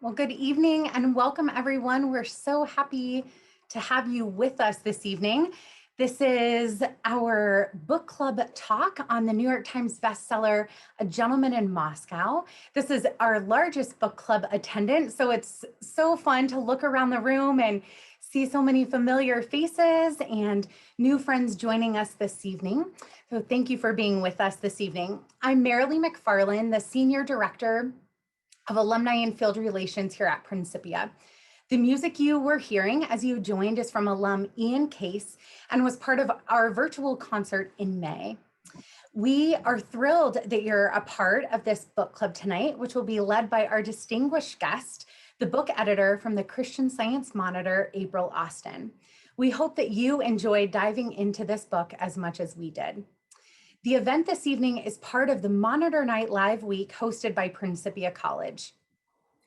Well, good evening and welcome everyone. We're so happy to have you with us this evening. This is our book club talk on the New York Times bestseller, A Gentleman in Moscow. This is our largest book club attendance, so it's so fun to look around the room and see so many familiar faces and new friends joining us this evening. So thank you for being with us this evening. I'm Marilee McFarland, the Senior Director of Alumni and Field Relations here at Principia. The music you were hearing as you joined is from alum Ian Case and was part of our virtual concert in May. We are thrilled that you're a part of this book club tonight, which will be led by our distinguished guest, the book editor from the Christian Science Monitor, April Austin. We hope that you enjoyed diving into this book as much as we did. The event this evening is part of the Monitor Night Live Week hosted by Principia College.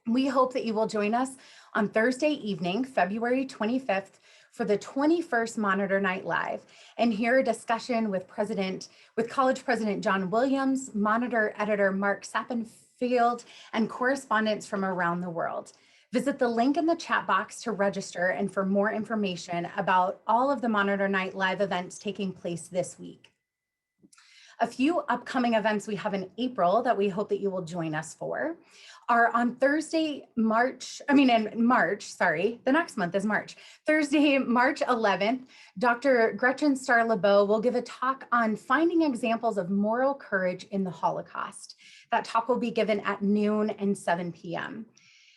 We hope that you will join us on Thursday evening, February 25th, for the 21st Monitor Night Live and hear a discussion with College President John Williams, Monitor editor Mark Sappenfield, and correspondents from around the world. Visit the link in the chat box to register and for more information about all of the Monitor Night Live events taking place this week. A few upcoming events we have in April that we hope that you will join us for are on Thursday, the next month is March. Thursday, March 11th, Dr. Gretchen Starr-LeBeau will give a talk on finding examples of moral courage in the Holocaust. That talk will be given at noon and 7 p.m.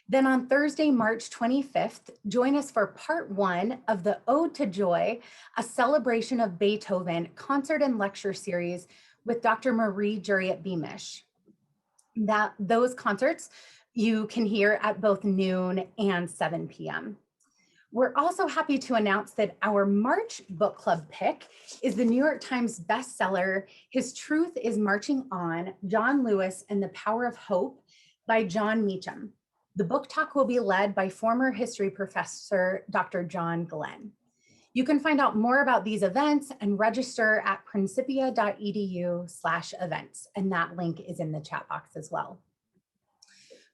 Then on Thursday, March 25th, join us for part one of the Ode to Joy, a celebration of Beethoven concert and lecture series with Dr. Marie Juriat-Beamish. Those concerts you can hear at both noon and 7 p.m. We're also happy to announce that our March book club pick is the New York Times bestseller, His Truth is Marching On, John Lewis and the Power of Hope by John Meacham. The book talk will be led by former history professor, Dr. John Glenn. You can find out more about these events and register at principia.edu/events, and that link is in the chat box as well.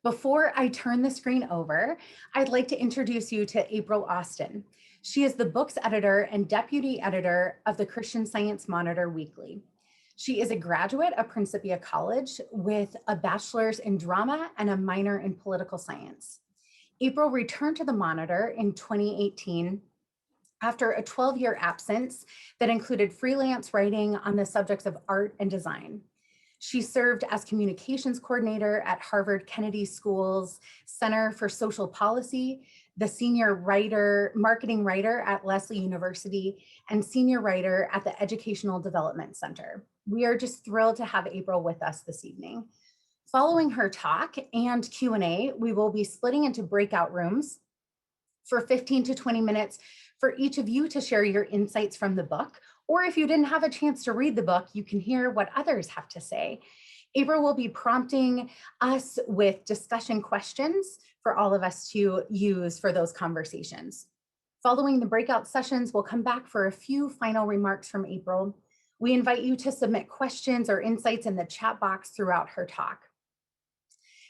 Before I turn the screen over, I'd like to introduce you to April Austin. She is the book's editor and deputy editor of the Christian Science Monitor Weekly. She is a graduate of Principia College with a bachelor's in drama and a minor in political science. April returned to the Monitor in 2018 after a 12-year absence that included freelance writing on the subjects of art and design. She served as communications coordinator at Harvard Kennedy School's Center for Social Policy, the senior marketing writer at Lesley University, and senior writer at the Educational Development Center. We are just thrilled to have April with us this evening. Following her talk and Q&A, we will be splitting into breakout rooms for 15 to 20 minutes for each of you to share your insights from the book, or if you didn't have a chance to read the book, you can hear what others have to say. April will be prompting us with discussion questions for all of us to use for those conversations. Following the breakout sessions, we'll come back for a few final remarks from April. We invite you to submit questions or insights in the chat box throughout her talk.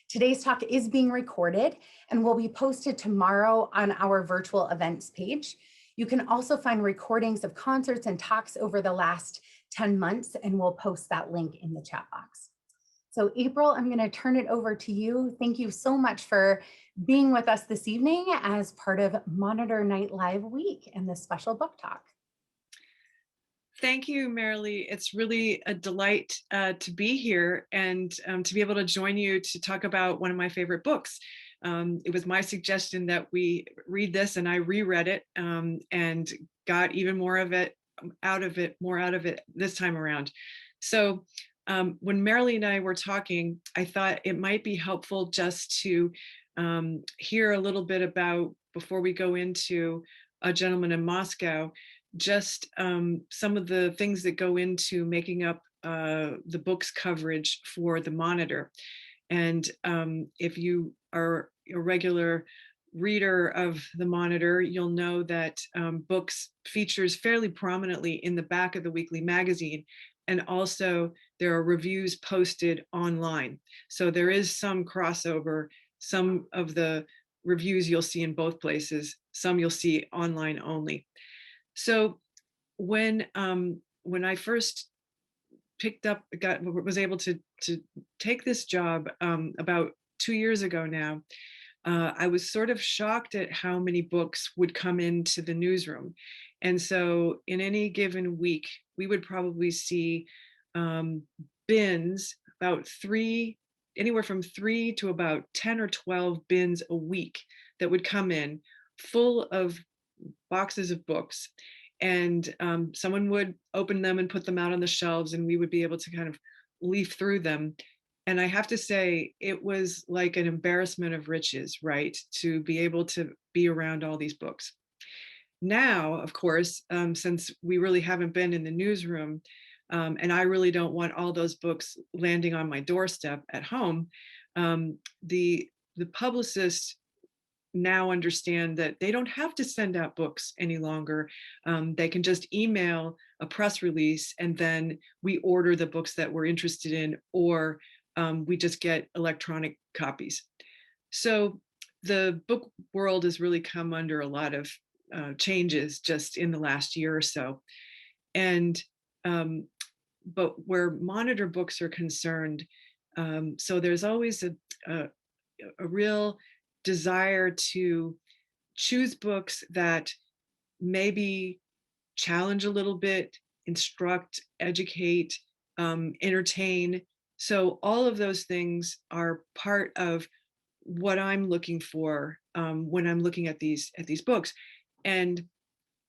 Today's talk is being recorded and will be posted tomorrow on our virtual events page. You can also find recordings of concerts and talks over the last 10 months, and we'll post that link in the chat box. So April, I'm going to turn it over to you. Thank you so much for being with us this evening as part of Monitor Night Live Week and this special book talk. Thank you, Marilee. It's really a delight to be here and to be able to join you to talk about one of my favorite books. It was my suggestion that we read this, and I reread it and got even more out of it this time around. So when Marilee and I were talking, I thought it might be helpful just to hear a little bit about, before we go into A Gentleman in Moscow, just some of the things that go into making up the book's coverage for the Monitor. And if you are a regular reader of the Monitor, you'll know that books features fairly prominently in the back of the weekly magazine. And also there are reviews posted online. So there is some crossover Some of the reviews you'll see in both places, some you'll see online only. So when I first was able to take this job about 2 years ago now, I was sort of shocked at how many books would come into the newsroom. And so in any given week, we would probably see um, bins, about anywhere from 3 to about 10 or 12 bins a week that would come in full of boxes of books. And someone would open them and put them out on the shelves, and we would be able to kind of leaf through them. And I have to say, it was like an embarrassment of riches, right? To be able to be around all these books. Now, of course, since we really haven't been in the newsroom, and I really don't want all those books landing on my doorstep at home, the publicists now understand that they don't have to send out books any longer. They can just email a press release, and then we order the books that we're interested in, or we just get electronic copies. So the book world has really come under a lot of changes just in the last year or so. And but where monitor books are concerned, so there's always a real desire to choose books that maybe challenge a little bit, instruct, educate, entertain. So all of those things are part of what I'm looking for when I'm looking at these books. And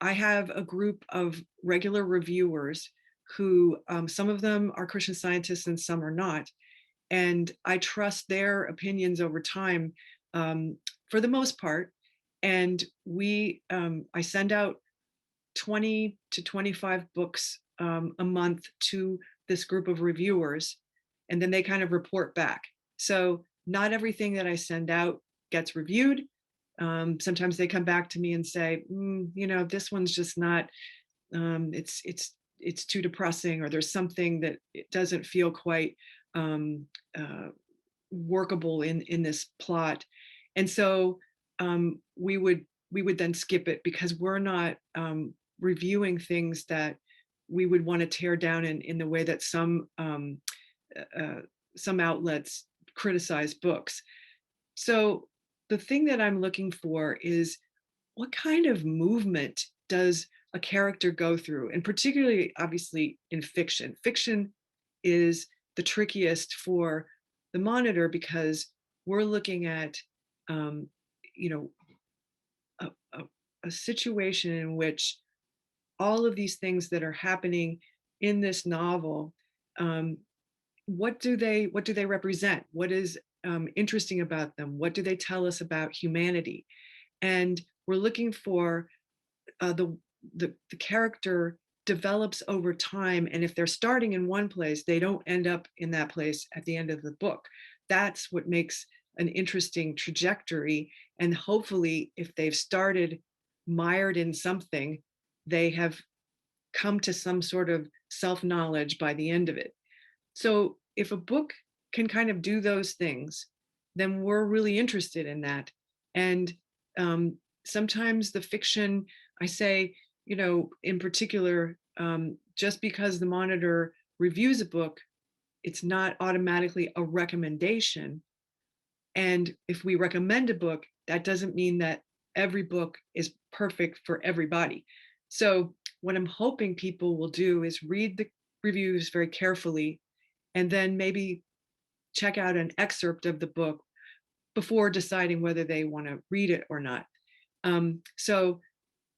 I have a group of regular reviewers who some of them are Christian Scientists and some are not. And I trust their opinions over time for the most part. And I send out 20 to 25 books a month to this group of reviewers, and then they kind of report back. So not everything that I send out gets reviewed. Sometimes they come back to me and say, this one's just not. It's too depressing, or there's something that it doesn't feel quite workable in this plot. And so we would then skip it, because we're not reviewing things that we would want to tear down in the way that some outlets criticize books. So the thing that I'm looking for is, what kind of movement does a character go through? And particularly, obviously, in fiction. Fiction is the trickiest for the monitor, because we're looking at you know a situation in which all of these things that are happening in this novel, what do they represent? What is interesting about them? What do they tell us about humanity? And we're looking for the character develops over time, and if they're starting in one place, they don't end up in that place at the end of the book. That's what makes an interesting trajectory. And hopefully, if they've started mired in something, they have come to some sort of self-knowledge by the end of it. So if a book can kind of do those things, then we're really interested in that. And sometimes the fiction, I say, in particular, just because the monitor reviews a book, it's not automatically a recommendation. And if we recommend a book, that doesn't mean that every book is perfect for everybody. So what I'm hoping people will do is read the reviews very carefully, and then maybe check out an excerpt of the book before deciding whether they want to read it or not. So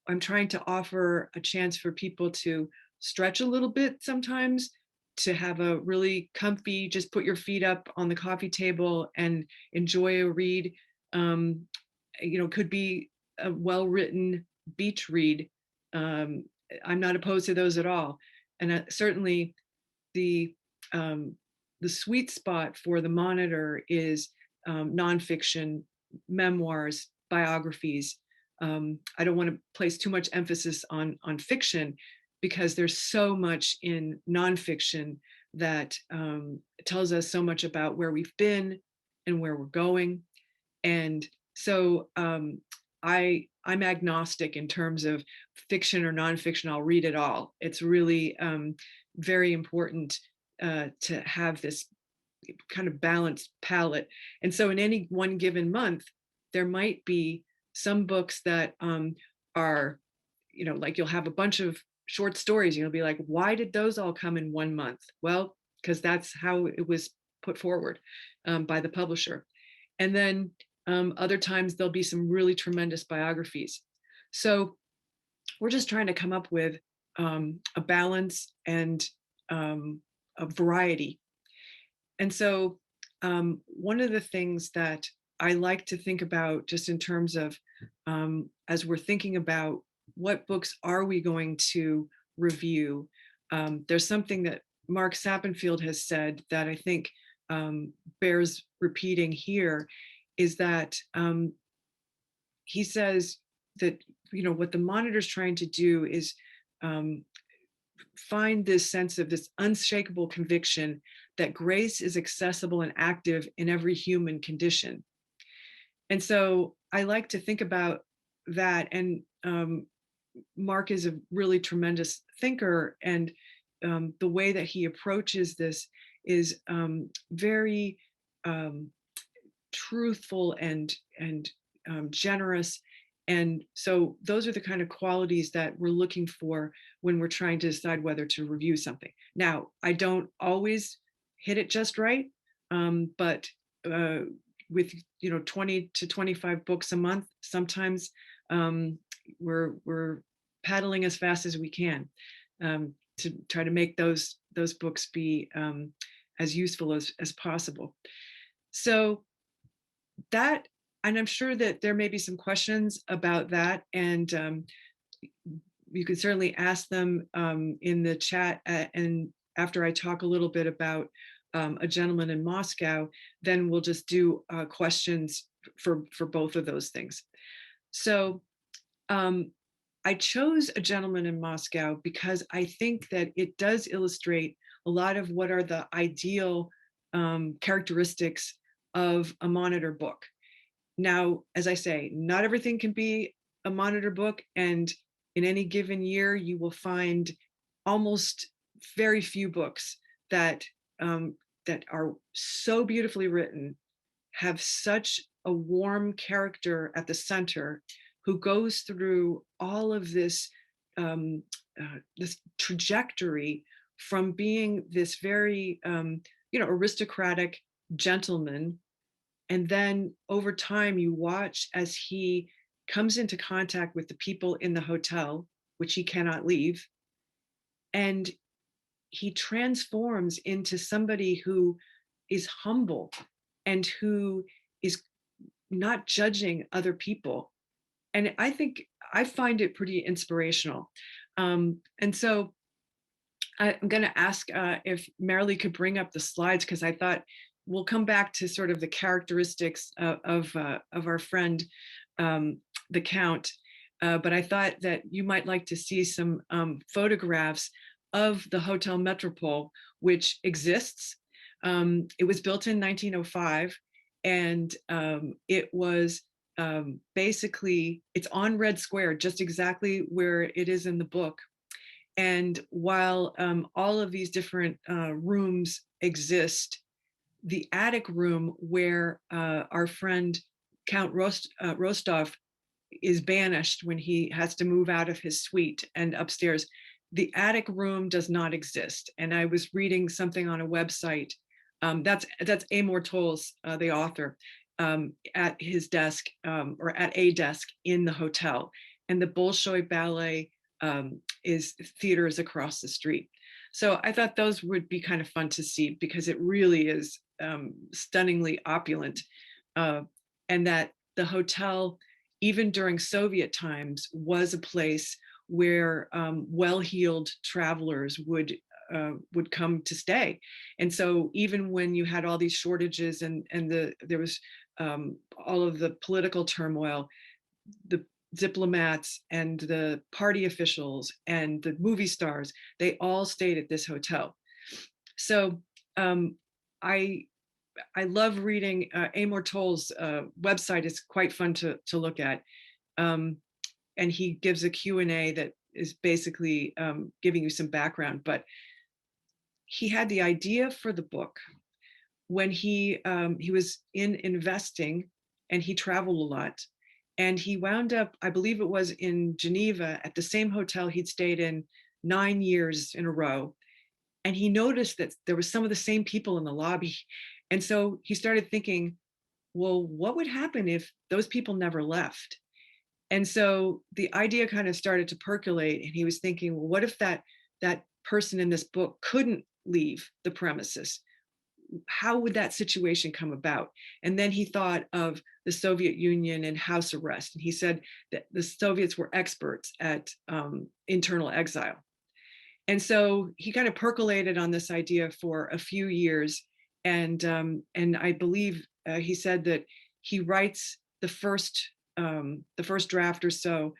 I'm trying to offer a chance for people to stretch a little bit sometimes, to have a really comfy, just put your feet up on the coffee table and enjoy a read. Could be a well-written beach read. I'm not opposed to those at all. And certainly the sweet spot for the monitor is nonfiction, memoirs, biographies. I don't want to place too much emphasis on fiction, because there's so much in nonfiction that tells us so much about where we've been and where we're going. And so I'm agnostic in terms of fiction or nonfiction. I'll read it all. It's really very important to have this kind of balanced palette. And so in any one given month, there might be some books that are, like you'll have a bunch of short stories. You'll be like, why did those all come in one month? Well, because that's how it was put forward by the publisher. And then other times there'll be some really tremendous biographies. So we're just trying to come up with a balance and a variety. And so one of the things that I like to think about just in terms of as we're thinking about what books are we going to review, there's something that Mark Sappenfield has said that I think bears repeating here, is that he says that what the monitor's trying to do is um, find this sense of this unshakable conviction that grace is accessible and active in every human condition. And so I like to think about that. And Mark is a really tremendous thinker, and the way that he approaches this is very truthful and generous. And so those are the kind of qualities that we're looking for when we're trying to decide whether to review something. Now, I don't always hit it just right, but with 20 to 25 books a month, sometimes we're paddling as fast as we can to try to make those books be as useful as possible. So that, and I'm sure that there may be some questions about that, and you can certainly ask them in the chat. And after I talk a little bit about A Gentleman in Moscow, then we'll just do questions for both of those things. So I chose A Gentleman in Moscow because I think that it does illustrate a lot of what are the ideal characteristics of a monitor book. Now, as I say, not everything can be a monitor book, and in any given year, you will find almost very few books that that are so beautifully written, have such a warm character at the center, who goes through all of this this trajectory from being this very aristocratic gentleman, and then over time you watch as he comes into contact with the people in the hotel, which he cannot leave, and he transforms into somebody who is humble and who is not judging other people. And I think I find it pretty inspirational. And so I'm going to ask if Marilee could bring up the slides, because I thought we'll come back to sort of the characteristics of our friend, the Count. But I thought that you might like to see some photographs of the Hotel Metropole, which exists. It was built in 1905, and it was basically, it's on Red Square, just exactly where it is in the book. And while all of these different rooms exist, the attic room where our friend Count Rostov is banished when he has to move out of his suite and upstairs, the attic room does not exist. And I was reading something on a website, that's Amor Towles, the author, at his desk, or at a desk in the hotel. And the Bolshoi Ballet is theaters across the street. So I thought those would be kind of fun to see, because it really is stunningly opulent. And that the hotel, even during Soviet times, was a place where well-heeled travelers would come to stay. And so even when you had all these shortages and there was all of the political turmoil, the diplomats and the party officials and the movie stars, they all stayed at this hotel. So I I love reading Amor Toll's website. It's quite fun to look at. Um, and he gives a Q&A that is basically giving you some background. But he had the idea for the book when he was in investing, and he traveled a lot. And he wound up, I believe it was in Geneva, at the same hotel he'd stayed in 9 years in a row. And he noticed that there was some of the same people in the lobby. And so he started thinking, well, what would happen if those people never left? And so the idea kind of started to percolate, and he was thinking, well, what if that person in this book couldn't leave the premises? How would that situation come about? And then he thought of the Soviet Union and house arrest. And he said that the Soviets were experts at internal exile. And so he kind of percolated on this idea for a few years. And I believe he said that he writes the first draft or so,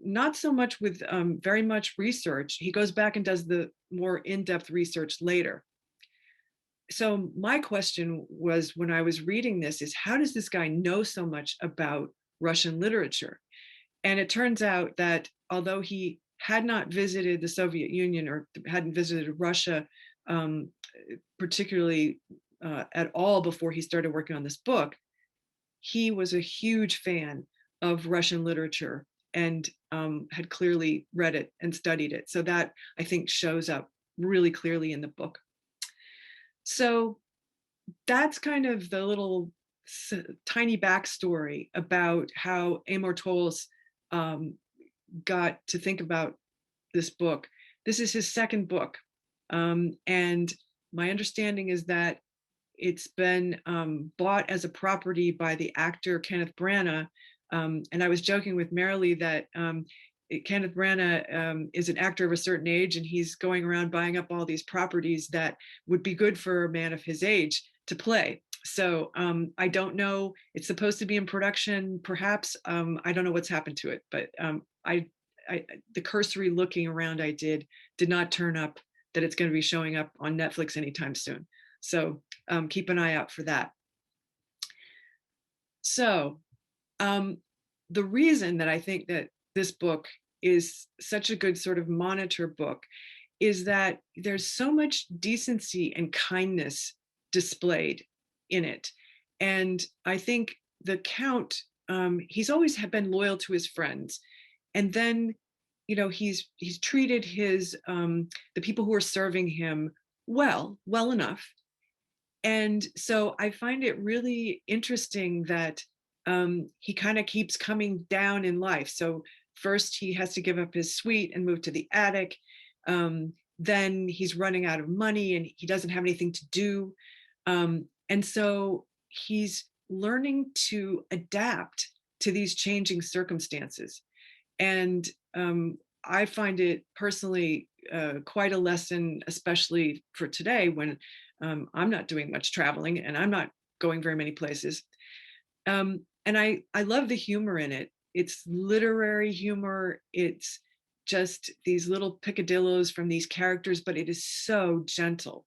not so much with very much research. He goes back and does the more in-depth research later. So my question was, when I was reading this, is how does this guy know so much about Russian literature? And it turns out that although he had not visited the Soviet Union or hadn't visited Russia particularly at all before he started working on this book, he was a huge fan of Russian literature and had clearly read it and studied it. So that, I think, shows up really clearly in the book. So that's kind of the little tiny backstory about how Amor Towles got to think about this book. This is his second book. And my understanding is that it's been bought as a property by the actor Kenneth Branagh. And I was joking with Marilee that Kenneth Branagh is an actor of a certain age, and he's going around buying up all these properties that would be good for a man of his age to play. So I don't know. It's supposed to be in production, perhaps. I don't know what's happened to it, but the cursory looking around I did not turn up that it's going to be showing up on Netflix anytime soon. So keep an eye out for that. So the reason that I think that this book is such a good sort of monitor book is that there's so much decency and kindness displayed in it. And I think the Count, he's always been loyal to his friends. And then, you know, he's treated his the people who are serving him well enough. And so I find it really interesting that he kind of keeps coming down in life. So first he has to give up his suite and move to the attic. Then he's running out of money and he doesn't have anything to do. And so he's learning to adapt to these changing circumstances. And I find it personally quite a lesson, especially for today when I'm not doing much traveling and I'm not going very many places. And I love the humor in it. It's literary humor. It's just these little picadillos from these characters, but it is so gentle.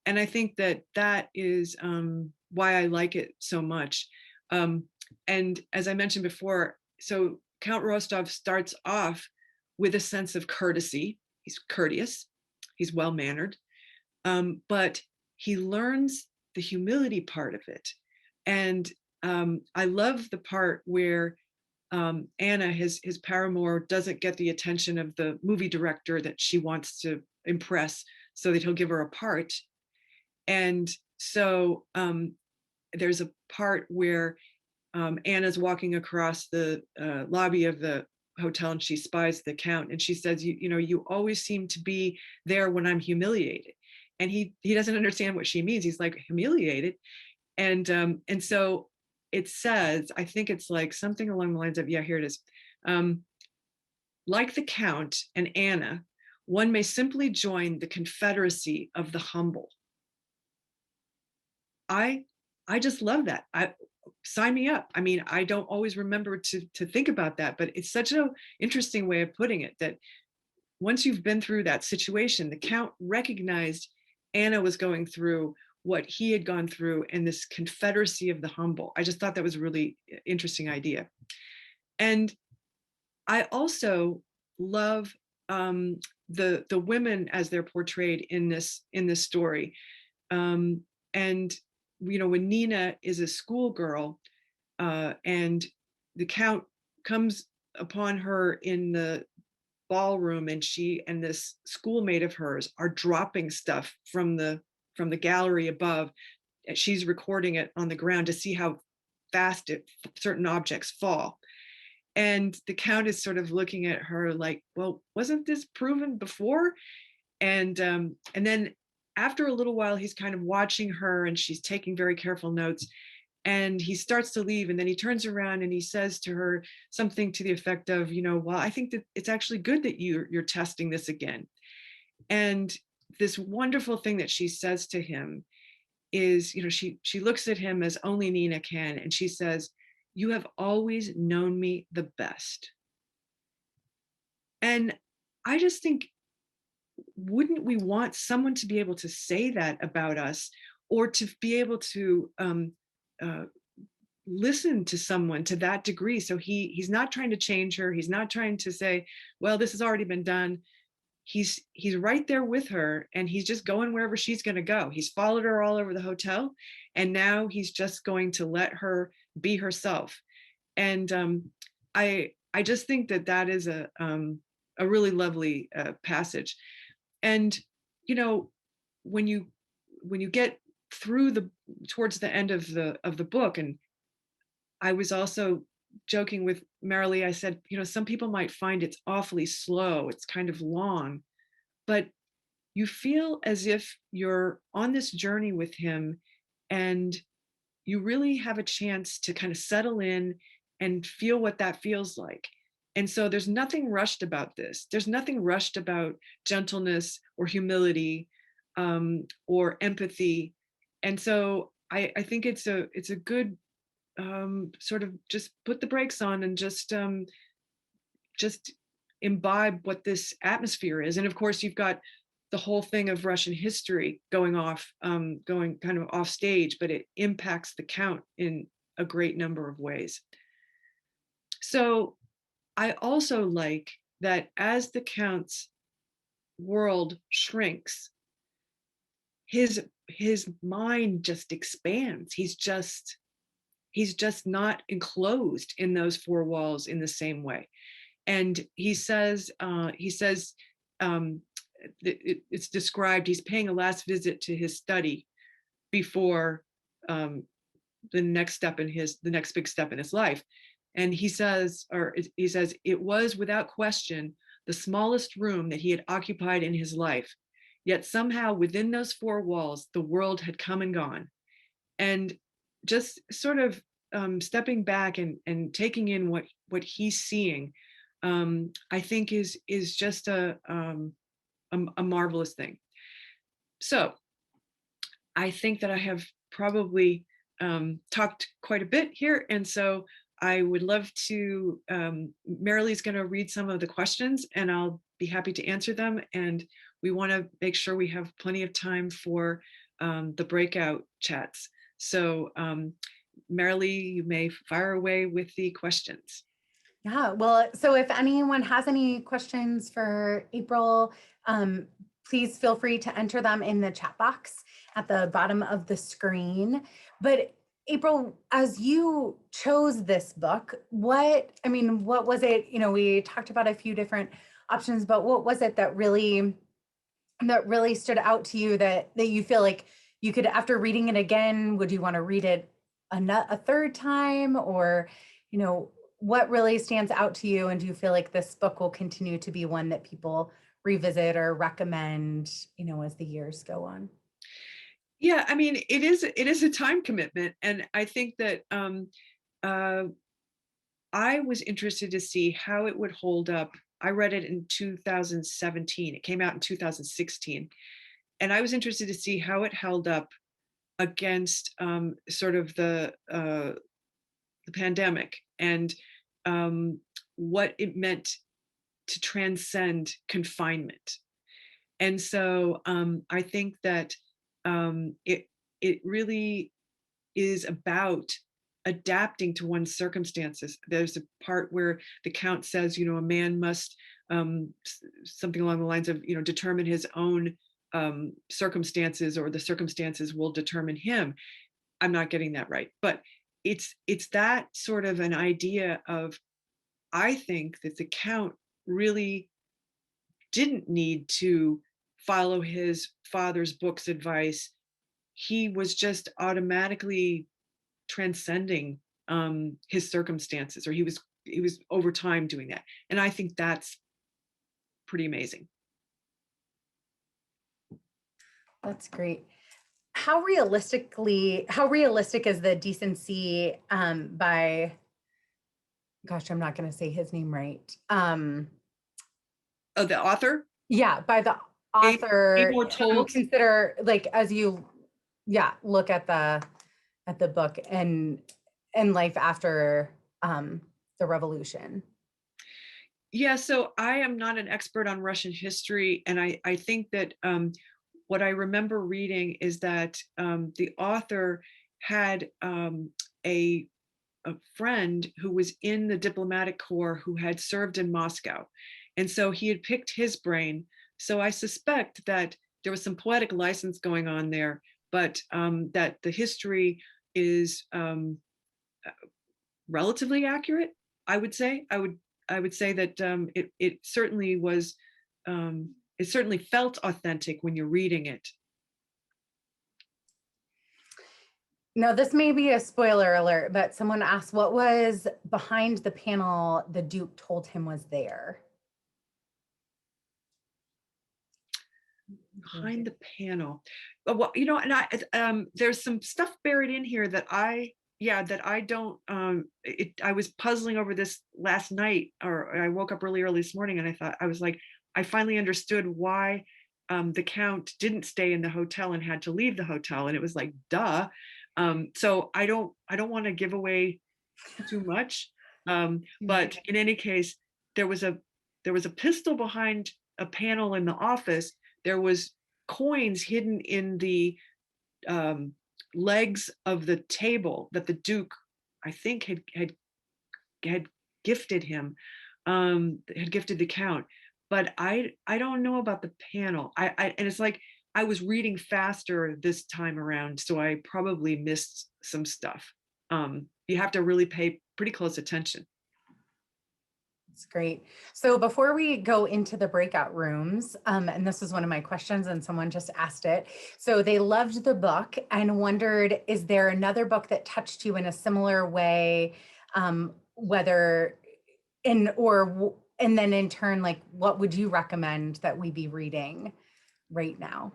And I think that that is why I like it so much. And as I mentioned before, so Count Rostov starts off with a sense of courtesy. He's courteous, he's well-mannered, but he learns the humility part of it. And I love the part where Anna, his paramour, doesn't get the attention of the movie director that she wants to impress so that he'll give her a part. And so there's a part where Anna's walking across the lobby of the hotel and she spies the Count and she says, you know, you always seem to be there when I'm humiliated. And he doesn't understand what she means. He's like, humiliated? And so it says, I think it's like something along the lines of, yeah, here it is. Like the Count and Anna, one may simply join the confederacy of the humble. I just love that. Sign me up. I mean, I don't always remember to think about that, but it's such an interesting way of putting it that once you've been through that situation, the Count recognized Anna was going through what he had gone through and this confederacy of the humble. I just thought that was a really interesting idea. And I also love the women as they're portrayed in this story. And when Nina is a schoolgirl, and the Count comes upon her in the ballroom, and she and this schoolmate of hers are dropping stuff from the gallery above. She's recording it on the ground to see how fast certain objects fall. And the Count is sort of looking at her like, well, wasn't this proven before? And then after a little while, he's kind of watching her, and she's taking very careful notes. And he starts to leave, and then he turns around and he says to her something to the effect of, well, I think that it's actually good that you're testing this again. And this wonderful thing that she says to him is, she looks at him as only Nina can, and she says, "You have always known me the best." And I just think, wouldn't we want someone to be able to say that about us, or to be able to uh, listen to someone to that degree? So he's not trying to change her. He's not trying to say, well, this has already been done. He's right there with her, and he's just going wherever she's going to go. He's followed her all over the hotel, and now he's just going to let her be herself. And I just think that is a really lovely passage. And when you get through towards the end of the book, and I was also joking with Marilee, I said, some people might find it's awfully slow, it's kind of long, but you feel as if you're on this journey with him, and you really have a chance to kind of settle in and feel what that feels like. And so there's nothing rushed about this. There's nothing rushed about gentleness or humility, or empathy. And so I think it's a good sort of just put the brakes on and just imbibe what this atmosphere is. And of course, you've got the whole thing of Russian history going kind of off stage, but it impacts the Count in a great number of ways. So I also like that as the Count's world shrinks, his mind just expands. He's just not enclosed in those four walls in the same way. And he says it's described, he's paying a last visit to his study before the next big step in his life. And he says it was without question the smallest room that he had occupied in his life, yet somehow within those four walls the world had come and gone. And just sort of stepping back and taking in what he's seeing, I think is just a marvelous thing. So I think that I have probably talked quite a bit here, and so I would love to. Marilee's going to read some of the questions, and I'll be happy to answer them. And we want to make sure we have plenty of time for the breakout chats. So Marilee, you may fire away with the questions. Yeah, well, so if anyone has any questions for April, please feel free to enter them in the chat box at the bottom of the screen. But April, as you chose this book, what was it? We talked about a few different options, but what was it that really stood out to you that you feel like you could, after reading it again, would you want to read it a third time, or what really stands out to you, and do you feel like this book will continue to be one that people revisit or recommend as the years go on? Yeah, I mean, it is a time commitment, and I think that I was interested to see how it would hold up. I read it in 2017. It came out in 2016, and I was interested to see how it held up against sort of the pandemic, and what it meant to transcend confinement. And so I think that it really is about adapting to one's circumstances. There's a part where the count says, a man must something along the lines of, determine his own circumstances, or the circumstances will determine him. I'm not getting that right, but it's that sort of an idea of, I think that the count really didn't need to follow his father's book's advice. He was just automatically transcending his circumstances, or he was over time doing that. And I think that's pretty amazing. That's great. How realistic is the decency by, gosh, I'm not going to say his name right. Oh, the author? Yeah, by the author. Able told. Consider, like, as you, look at the book and life after the revolution. Yeah, so I am not an expert on Russian history, and I think that what I remember reading is that the author had a friend who was in the diplomatic corps who had served in Moscow, and so he had picked his brain. So I suspect that there was some poetic license going on there, but that the history is relatively accurate. I would say. I would say that it certainly was. It certainly felt authentic when you're reading it. Now, this may be a spoiler alert, but someone asked, what was behind the panel the Duke told him was there? Behind the panel. Well, and there's some stuff buried in here that I don't, I was puzzling over this last night, or I woke up really early this morning, and I was like, I finally understood why the Count didn't stay in the hotel and had to leave the hotel. And it was like, duh. So I don't want to give away too much. But in any case, there was a pistol behind a panel in the office. There was coins hidden in the legs of the table that the Duke, I think, had gifted him, had gifted the Count. But I don't know about the panel. And it's like, I was reading faster this time around, so I probably missed some stuff. You have to really pay pretty close attention. That's great. So before we go into the breakout rooms, and this is one of my questions and someone just asked it. So they loved the book and wondered, is there another book that touched you in a similar way? Whether and then in turn, like, what would you recommend that we be reading right now?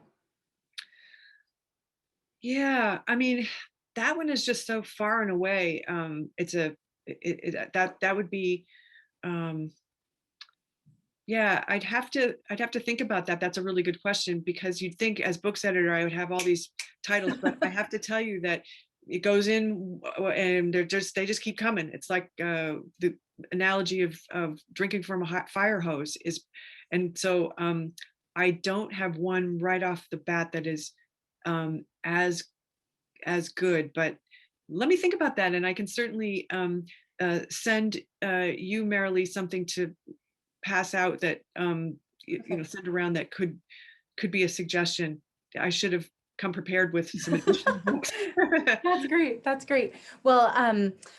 Yeah, I mean, that one is just so far and away. That would be, yeah, I'd have to think about that. That's a really good question, because you'd think as books editor I would have all these titles, but I have to tell you that it goes in and they just keep coming. It's like the analogy of drinking from a fire hose is, and so I don't have one right off the bat that is as good, but let me think about that, and I can certainly send you, Marilee, something to pass out that send around that could be a suggestion. I should have come prepared with some additional books. That's great. That's great. Well,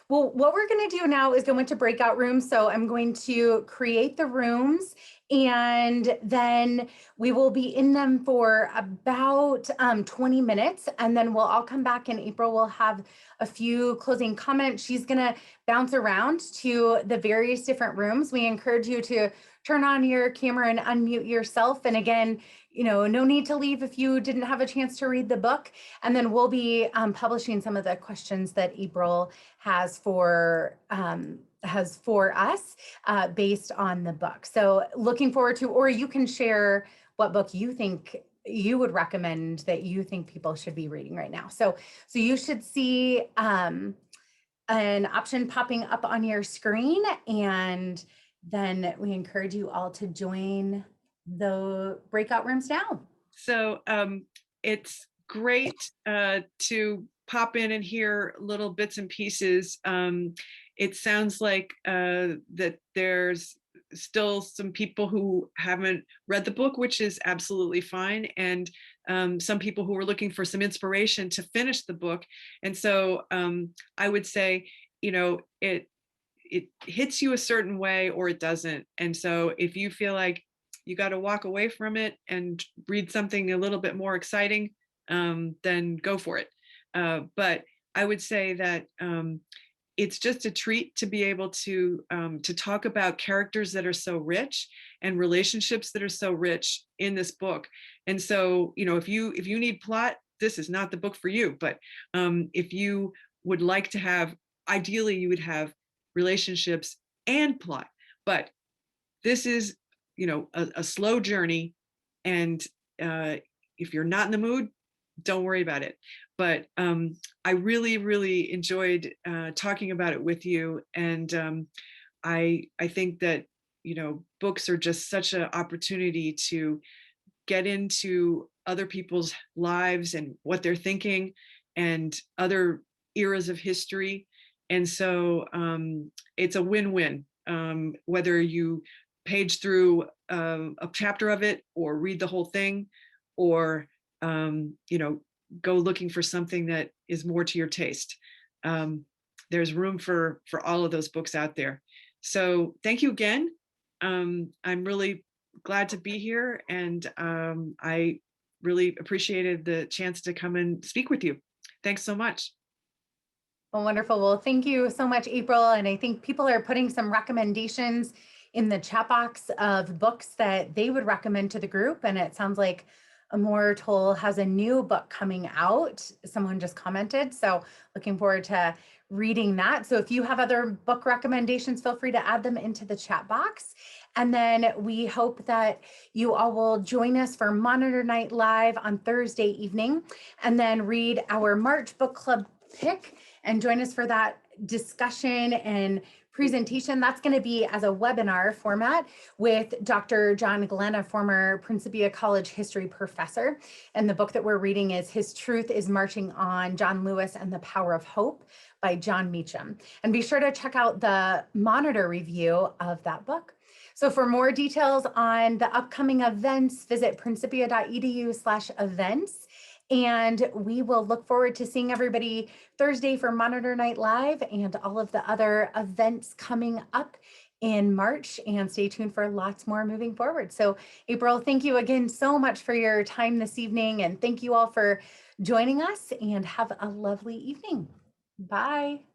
what we're going to do now is go into breakout rooms. So I'm going to create the rooms, and then we will be in them for about 20 minutes. And then we'll all come back, and April will have a few closing comments. She's going to bounce around to the various different rooms. We encourage you to turn on your camera and unmute yourself. And again, no need to leave if you didn't have a chance to read the book. And then we'll be publishing some of the questions that April has for us based on the book. So looking forward to, or you can share what book you think you would recommend that you think people should be reading right now. So you should see an option popping up on your screen, and then we encourage you all to join the breakout rooms now. So it's great to pop in and hear little bits and pieces. It sounds like that there's still some people who haven't read the book, which is absolutely fine, and some people who are looking for some inspiration to finish the book. And so I would say, it hits you a certain way or it doesn't. And so if you feel like you got to walk away from it and read something a little bit more exciting, then go for it. But I would say that it's just a treat to be able to talk about characters that are so rich and relationships that are so rich in this book. And so, if you need plot, this is not the book for you. But if you would like to have, ideally, you would have relationships and plot. But this is, a slow journey, and if you're not in the mood, don't worry about it. But I really, really enjoyed talking about it with you, and I think that books are just such an opportunity to get into other people's lives and what they're thinking, and other eras of history. And so it's a win-win, whether you page through a chapter of it or read the whole thing, or go looking for something that is more to your taste. There's room for all of those books out there. So thank you again. I'm really glad to be here, and I really appreciated the chance to come and speak with you. Thanks so much. Well, wonderful. Well, thank you so much, April. And I think people are putting some recommendations in the chat box of books that they would recommend to the group. And it sounds like Amor Toll has a new book coming out. Someone just commented. So looking forward to reading that. So if you have other book recommendations, feel free to add them into the chat box. And then we hope that you all will join us for Monitor Night Live on Thursday evening, and then read our March book club pick and join us for that discussion and presentation. That's going to be as a webinar format with Dr. John Glenn, a former Principia College history professor. And the book that we're reading is His Truth is Marching On, John Lewis and the Power of Hope by John Meacham. And be sure to check out the Monitor review of that book. So for more details on the upcoming events, visit principia.edu/events. And we will look forward to seeing everybody Thursday for Monitor Night Live and all of the other events coming up in March. And stay tuned for lots more moving forward. So April, thank you again so much for your time this evening. And thank you all for joining us, and have a lovely evening. Bye.